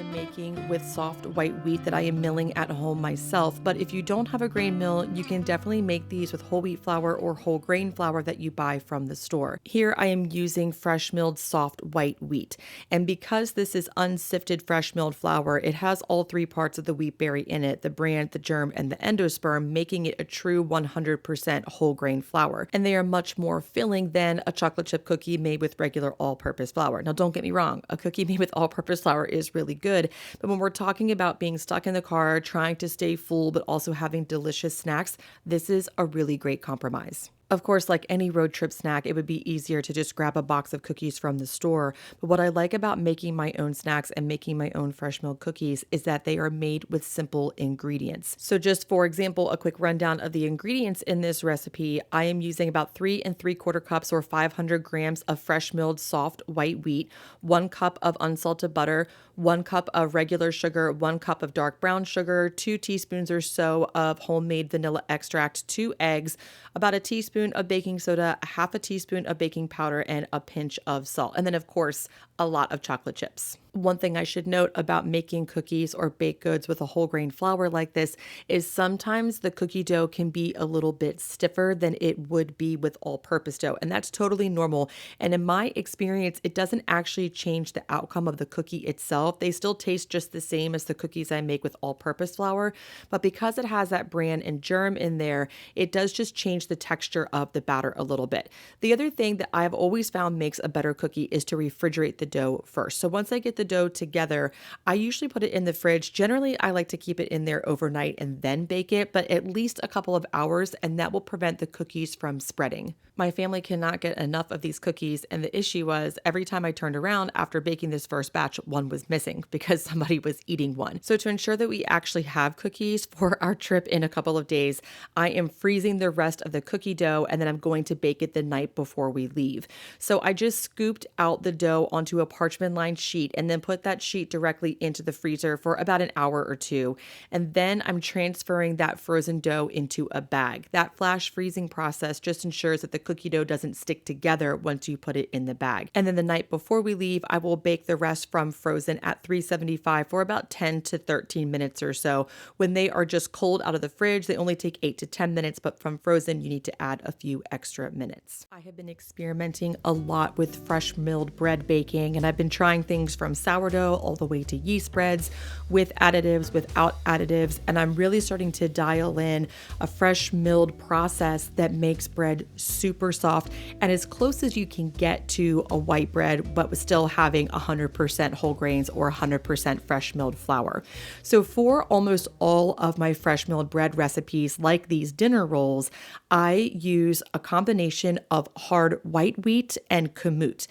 am making with soft white wheat that I am milling at home myself. But if you don't have a grain mill, you can definitely make these with whole wheat flour or whole grain flour that you buy from the store. Here I am using fresh milled soft white wheat. And because this is unsifted fresh milled flour, it has all three parts of the wheat berry in it, the bran, the germ, and the endosperm, making it a true 100% whole grain flour. And they are much more filling than a chocolate chip cookie made with regular all-purpose flour. Now, don't get me wrong, a cookie made with all-purpose flour is really good, but when we're talking about being stuck in the car, trying to stay full, but also having delicious snacks, this is a really great compromise. Of course, like any road trip snack, it would be easier to just grab a box of cookies from the store. But what I like about making my own snacks and making my own fresh milled cookies is that they are made with simple ingredients. So just for example, a quick rundown of the ingredients in this recipe, I am using about 3 3/4 cups or 500 grams of fresh milled soft white wheat, 1 cup of unsalted butter, 1 cup of regular sugar, 1 cup of dark brown sugar, 2 teaspoons or so of homemade vanilla extract, 2 eggs, about a teaspoon of baking soda, a half a teaspoon of baking powder, and a pinch of salt. And then, of course, a lot of chocolate chips. One thing I should note about making cookies or baked goods with a whole grain flour like this is sometimes the cookie dough can be a little bit stiffer than it would be with all-purpose dough, and that's totally normal. And in my experience, it doesn't actually change the outcome of the cookie itself. They still taste just the same as the cookies I make with all-purpose flour, but because it has that bran and germ in there, it does just change the texture of the batter a little bit. The other thing that I've always found makes a better cookie is to refrigerate the dough first. So once I get the dough together, I usually put it in the fridge. Generally, I like to keep it in there overnight and then bake it, but at least a couple of hours, and that will prevent the cookies from spreading. My family cannot get enough of these cookies, and the issue was every time I turned around after baking this first batch, one was missing because somebody was eating one. So to ensure that we actually have cookies for our trip in a couple of days, I am freezing the rest of the cookie dough, and then I'm going to bake it the night before we leave. So I just scooped out the dough onto a parchment lined sheet and then put that sheet directly into the freezer for about an hour or two. And then I'm transferring that frozen dough into a bag. That flash freezing process just ensures that the cookie dough doesn't stick together once you put it in the bag. And then the night before we leave, I will bake the rest from frozen at 375 for about 10 to 13 minutes or so. When they are just cold out of the fridge, they only take 8 to 10 minutes, but from frozen, you need to add a few extra minutes. I have been experimenting a lot with fresh milled bread baking, and I've been trying things from sourdough all the way to yeast breads, with additives, without additives, and I'm really starting to dial in a fresh milled process that makes bread super soft and as close as you can get to a white bread, but with still having 100% whole grains or 100% fresh milled flour. So for almost all of my fresh milled bread recipes, like these dinner rolls, I use a combination of hard white wheat and kamut.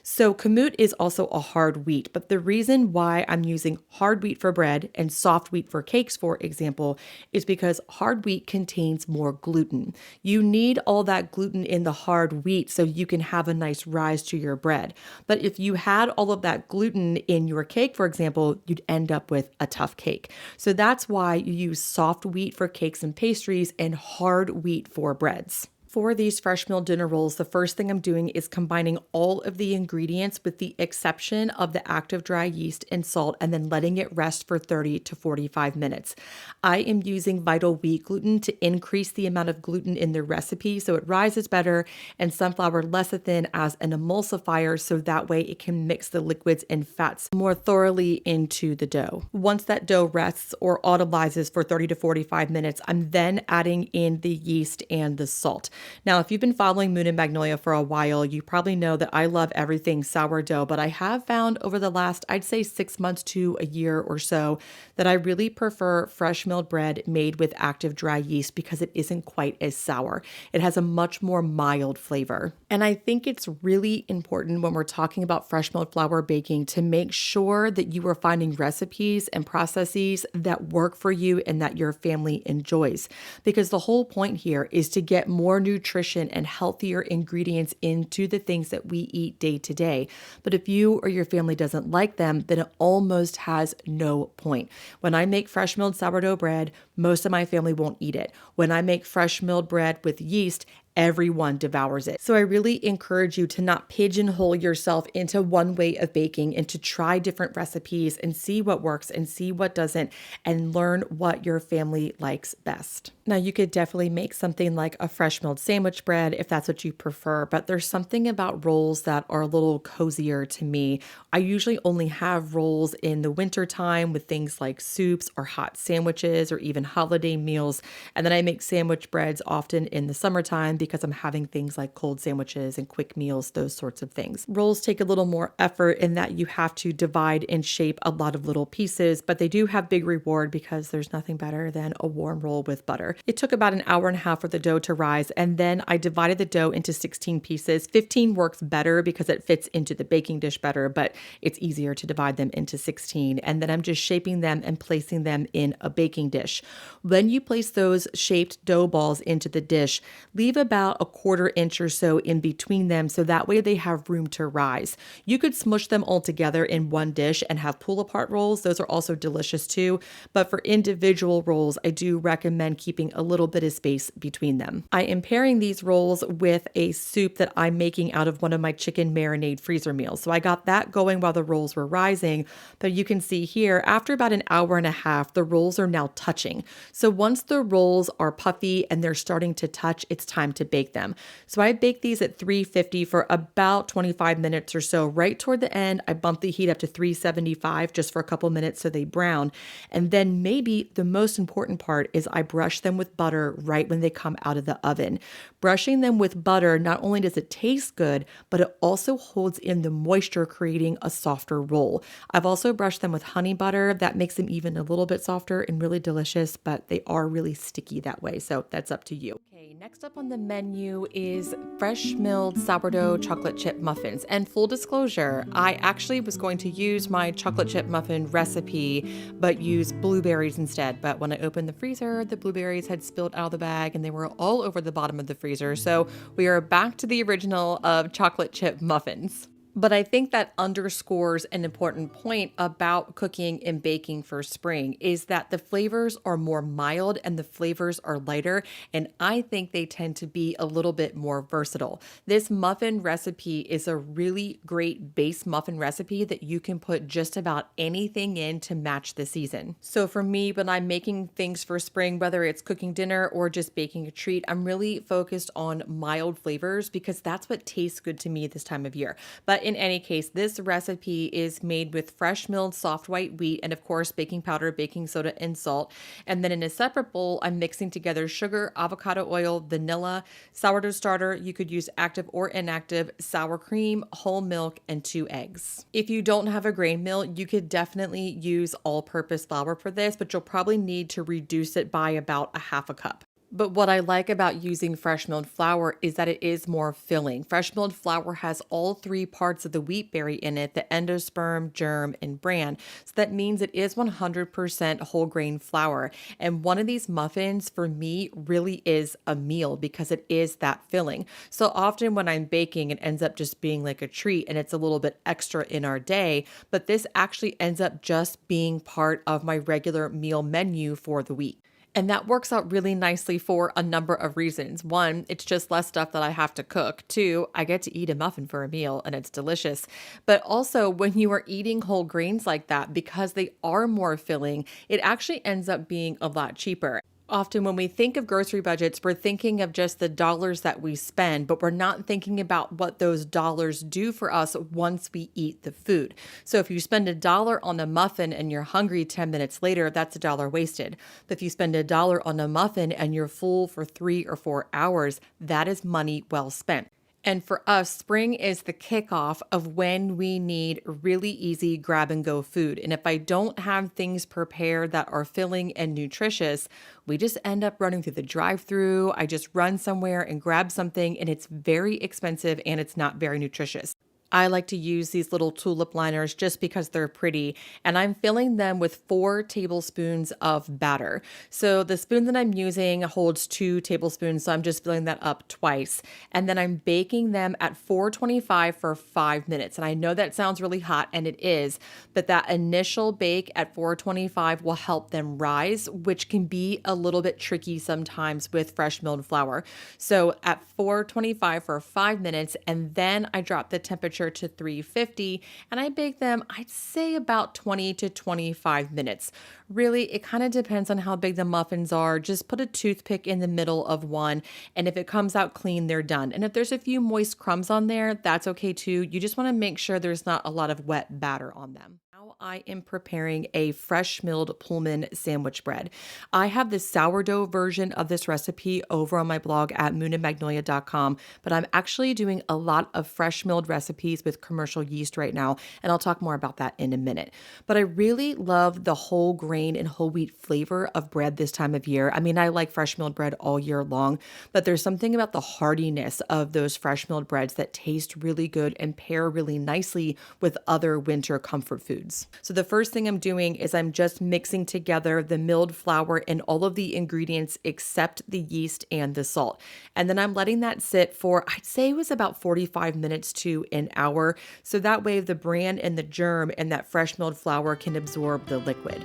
So kamut is also a hard wheat, but the reason why I'm using hard wheat for bread and soft wheat for cakes, for example, is because hard wheat contains more gluten. You need all that gluten in the hard wheat so you can have a nice rise to your bread. But if you had all of that gluten in your cake, for example, you'd end up with a tough cake. So that's why you use soft wheat for cakes and pastries and hard wheat for breads. For these fresh milled dinner rolls, the first thing I'm doing is combining all of the ingredients with the exception of the active dry yeast and salt, and then letting it rest for 30 to 45 minutes. I am using Vital Wheat gluten to increase the amount of gluten in the recipe so it rises better, and sunflower lecithin as an emulsifier so that way it can mix the liquids and fats more thoroughly into the dough. Once that dough rests or autolyzes for 30 to 45 minutes, I'm then adding in the yeast and the salt. Now, if you've been following Moon and Magnolia for a while, you probably know that I love everything sourdough, but I have found over the last, I'd say 6 months to a year or so, that I really prefer fresh milled bread made with active dry yeast because it isn't quite as sour. It has a much more mild flavor. And I think it's really important when we're talking about fresh milled flour baking to make sure that you are finding recipes and processes that work for you and that your family enjoys. Because the whole point here is to get more nutrition and healthier ingredients into the things that we eat day to day. But if you or your family doesn't like them, then it almost has no point. When I make fresh milled sourdough bread, most of my family won't eat it. When I make fresh milled bread with yeast, everyone devours it. So I really encourage you to not pigeonhole yourself into one way of baking and to try different recipes and see what works and see what doesn't and learn what your family likes best. Now, you could definitely make something like a fresh milled sandwich bread if that's what you prefer, but there's something about rolls that are a little cozier to me. I usually only have rolls in the winter time with things like soups or hot sandwiches or even holiday meals. And then I make sandwich breads often in the summertime because I'm having things like cold sandwiches and quick meals, those sorts of things. Rolls take a little more effort in that you have to divide and shape a lot of little pieces, but they do have big reward because there's nothing better than a warm roll with butter. It took about an hour and a half for the dough to rise, and then I divided the dough into 16 pieces. 15 works better because it fits into the baking dish better, but it's easier to divide them into 16. And then I'm just shaping them and placing them in a baking dish. When you place those shaped dough balls into the dish, leave about a quarter inch or so in between them so that way they have room to rise. You could smush them all together in one dish and have pull-apart rolls. Those are also delicious too, but for individual rolls, I do recommend keeping a little bit of space between them. I am pairing these rolls with a soup that I'm making out of one of my chicken marinade freezer meals. So I got that going while the rolls were rising, but you can see here, after about an hour and a half, the rolls are now touching. So once the rolls are puffy and they're starting to touch, it's time to bake them. So I bake these at 350 for about 25 minutes or so. Right toward the end, I bump the heat up to 375 just for a couple minutes so they brown. And then maybe the most important part is I brush them with butter right when they come out of the oven. Brushing them with butter, not only does it taste good, but it also holds in the moisture, creating a softer roll. I've also brushed them with honey butter. That makes them even a little bit softer and really delicious, but they are really sticky that way. So that's up to you. Okay, next up on the menu is fresh milled sourdough chocolate chip muffins. And full disclosure, I actually was going to use my chocolate chip muffin recipe, but use blueberries instead. But when I opened the freezer, the blueberries had spilled out of the bag and they were all over the bottom of the freezer. So we are back to the original of chocolate chip muffins. But I think that underscores an important point about cooking and baking for spring is that the flavors are more mild and the flavors are lighter. And I think they tend to be a little bit more versatile. This muffin recipe is a really great base muffin recipe that you can put just about anything in to match the season. So for me, when I'm making things for spring, whether it's cooking dinner or just baking a treat, I'm really focused on mild flavors because that's what tastes good to me this time of year. But in any case, this recipe is made with fresh milled soft white wheat and of course baking powder, baking soda, and salt. And then in a separate bowl, I'm mixing together sugar, avocado oil, vanilla, sourdough starter. You could use active or inactive, sour cream, whole milk, and 2 eggs. If you don't have a grain mill, you could definitely use all-purpose flour for this, but you'll probably need to reduce it by about a half a cup. But what I like about using fresh milled flour is that it is more filling. Fresh milled flour has all 3 parts of the wheat berry in it, the endosperm, germ, and bran. So that means it is 100% whole grain flour. And one of these muffins for me really is a meal because it is that filling. So often when I'm baking, it ends up just being like a treat and it's a little bit extra in our day. But this actually ends up just being part of my regular meal menu for the week. And that works out really nicely for a number of reasons. 1, it's just less stuff that I have to cook. 2, I get to eat a muffin for a meal and it's delicious. But also when you are eating whole grains like that, because they are more filling, it actually ends up being a lot cheaper. Often when we think of grocery budgets, we're thinking of just the dollars that we spend, but we're not thinking about what those dollars do for us once we eat the food. So if you spend $1 on a muffin and you're hungry 10 minutes later, that's $1 wasted. But if you spend $1 on a muffin and you're full for 3 or 4 hours, that is money well spent. And for us, spring is the kickoff of when we need really easy grab and go food. And if I don't have things prepared that are filling and nutritious, we just end up running through the drive-through. I just run somewhere and grab something and it's very expensive and it's not very nutritious. I like to use these little tulip liners just because they're pretty, and I'm filling them with 4 tablespoons of batter. So the spoon that I'm using holds 2 tablespoons, so I'm just filling that up twice. And then I'm baking them at 425 for 5 minutes. And I know that sounds really hot, and it is, but that initial bake at 425 will help them rise, which can be a little bit tricky sometimes with fresh milled flour. So at 425 for 5 minutes, and then I drop the temperature to 350 and I bake them, I'd say about 20 to 25 minutes. Really, it kind of depends on how big the muffins are. Just put a toothpick in the middle of one, and if it comes out clean, they're done. And if there's a few moist crumbs on there, that's okay too. You just want to make sure there's not a lot of wet batter on them. Now I am preparing a fresh milled Pullman sandwich bread. I have the sourdough version of this recipe over on my blog at moonandmagnolia.com, but I'm actually doing a lot of fresh milled recipes with commercial yeast right now, and I'll talk more about that in a minute. But I really love the whole grain and whole wheat flavor of bread this time of year. I mean, I like fresh milled bread all year long, but there's something about the heartiness of those fresh milled breads that taste really good and pair really nicely with other winter comfort foods. So the first thing I'm doing is I'm just mixing together the milled flour and all of the ingredients except the yeast and the salt. And then I'm letting that sit for, I'd say it was about 45 minutes to an hour. So that way the bran and the germ and that fresh milled flour can absorb the liquid.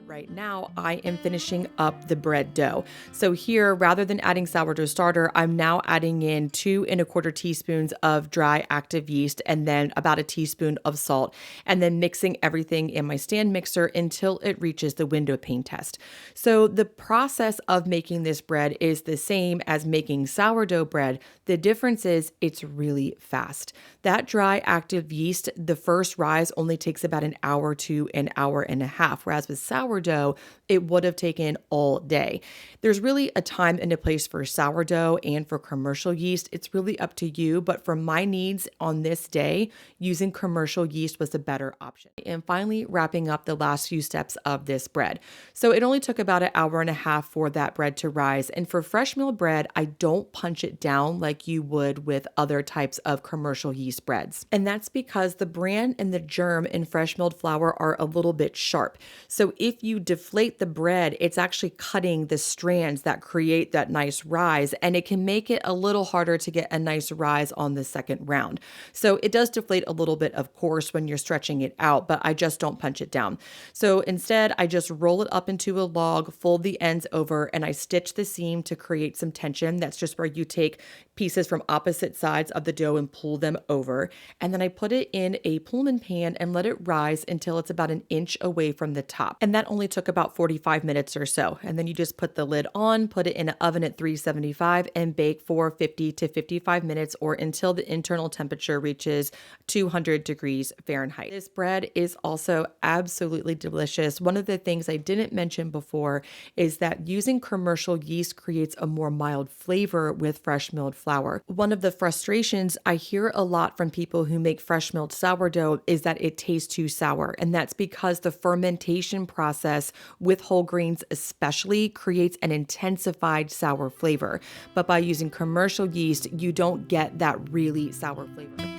Right now, I am finishing up the bread dough. So here, rather than adding sourdough starter, I'm now adding in 2¼ teaspoons of dry active yeast and then about a teaspoon of salt, and then mixing everything in my stand mixer until it reaches the window pane test. So the process of making this bread is the same as making sourdough bread. The difference is it's really fast. That dry active yeast, the first rise only takes about an hour to an hour and a half, whereas with sourdough, it would have taken all day. There's really a time and a place for sourdough and for commercial yeast. It's really up to you, but for my needs on this day, using commercial yeast was the better option. And finally, wrapping up the last few steps of this bread. So it only took about an hour and a half for that bread to rise. And for fresh milled bread, I don't punch it down like you would with other types of commercial yeast breads. And that's because the bran and the germ in fresh milled flour are a little bit sharp. So if you deflate the bread, it's actually cutting the strands that create that nice rise, and it can make it a little harder to get a nice rise on the second round. So it does deflate a little bit, of course, when you're stretching it out, but I just don't punch it down. So instead, I just roll it up into a log, fold the ends over, and I stitch the seam to create some tension. That's just where you take pieces from opposite sides of the dough and pull them over. And then I put it in a Pullman pan and let it rise until it's about an inch away from the top. And that only took about 45 minutes or so. And then you just put the lid on, put it in an oven at 375 and bake for 50 to 55 minutes or until the internal temperature reaches 200 degrees Fahrenheit. This bread is also absolutely delicious. One of the things I didn't mention before is that using commercial yeast creates a more mild flavor with fresh milled flour. One of the frustrations I hear a lot from people who make fresh milled sourdough is that it tastes too sour. And that's because the fermentation process with whole grains especially creates an intensified sour flavor. But by using commercial yeast, you don't get that really sour flavor.